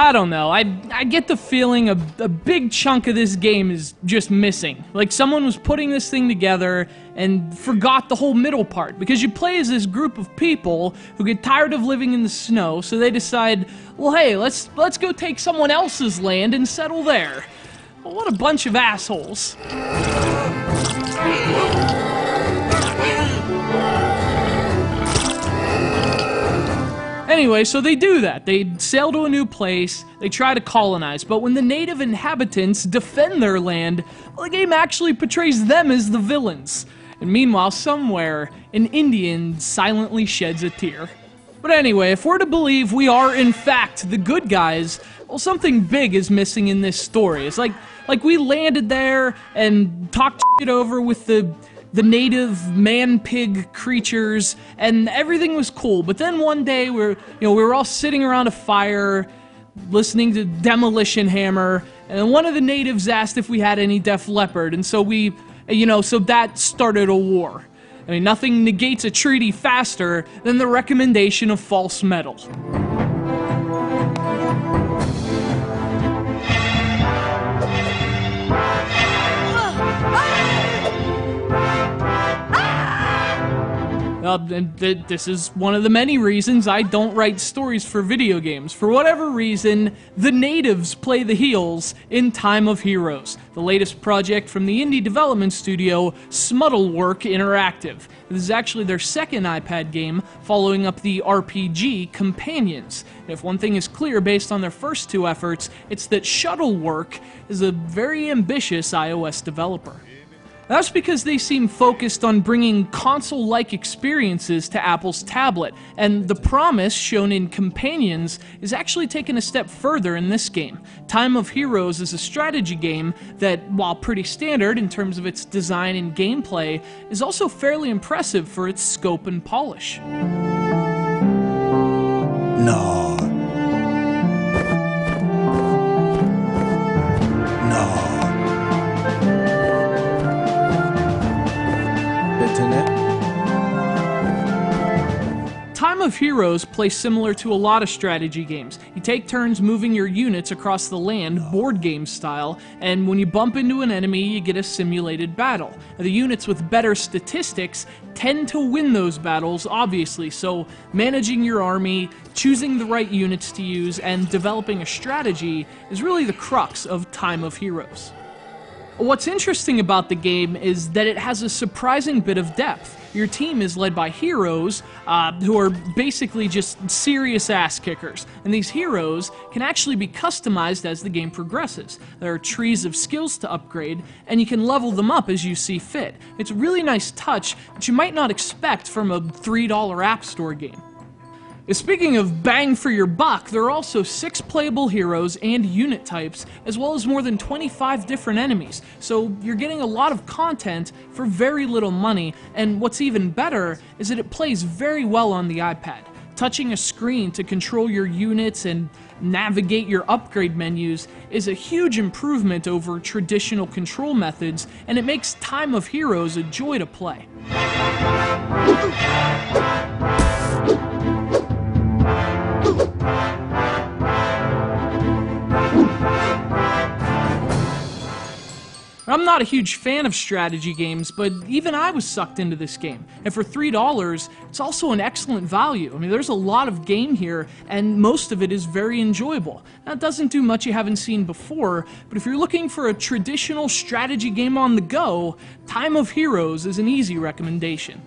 I don't know, I get the feeling a big chunk of this game is just missing. Like someone was putting this thing together and forgot the whole middle part, because you play as this group of people who get tired of living in the snow, so they decide, well hey, let's go take someone else's land and settle there. Well, what a bunch of assholes. Anyway, so they do that. They sail to a new place, they try to colonize, but when the native inhabitants defend their land, well, the game actually portrays them as the villains. And meanwhile, somewhere, an Indian silently sheds a tear. But anyway, if we're to believe we are, in fact, the good guys, well, something big is missing in this story. It's like we landed there and talked it over with the native man-pig creatures, and everything was cool. But then one day, we were all sitting around a fire, listening to Demolition Hammer, and one of the natives asked if we had any Def Leppard, and so so that started a war. I mean, nothing negates a treaty faster than the recommendation of false metal. This is one of the many reasons I don't write stories for video games. For whatever reason, the natives play the heels in Time of Heroes, the latest project from the indie development studio Smutterwork Interactive. This is actually their second iPad game, following up the RPG Companions. And if one thing is clear based on their first two efforts, it's that Shuttlework is a very ambitious iOS developer. That's because they seem focused on bringing console-like experiences to Apple's tablet, and the promise shown in Companions is actually taken a step further in this game. Time of Heroes is a strategy game that, while pretty standard in terms of its design and gameplay, is also fairly impressive for its scope and polish. No. Time of Heroes plays similar to a lot of strategy games. You take turns moving your units across the land, board game style, and when you bump into an enemy, you get a simulated battle. Now, the units with better statistics tend to win those battles, obviously, so managing your army, choosing the right units to use, and developing a strategy is really the crux of Time of Heroes. What's interesting about the game is that it has a surprising bit of depth. Your team is led by heroes who are basically just serious ass kickers, and these heroes can actually be customized as the game progresses. There are trees of skills to upgrade, and you can level them up as you see fit. It's a really nice touch that you might not expect from a $3 App Store game. Speaking of bang for your buck, there are also 6 playable heroes and unit types, as well as more than 25 different enemies, so you're getting a lot of content for very little money, and what's even better is that it plays very well on the iPad. Touching a screen to control your units and navigate your upgrade menus is a huge improvement over traditional control methods, and it makes Time of Heroes a joy to play. I'm not a huge fan of strategy games, but even I was sucked into this game. And for $3, it's also an excellent value. I mean, there's a lot of game here, and most of it is very enjoyable. Now, it doesn't do much you haven't seen before, but if you're looking for a traditional strategy game on the go, Time of Heroes is an easy recommendation.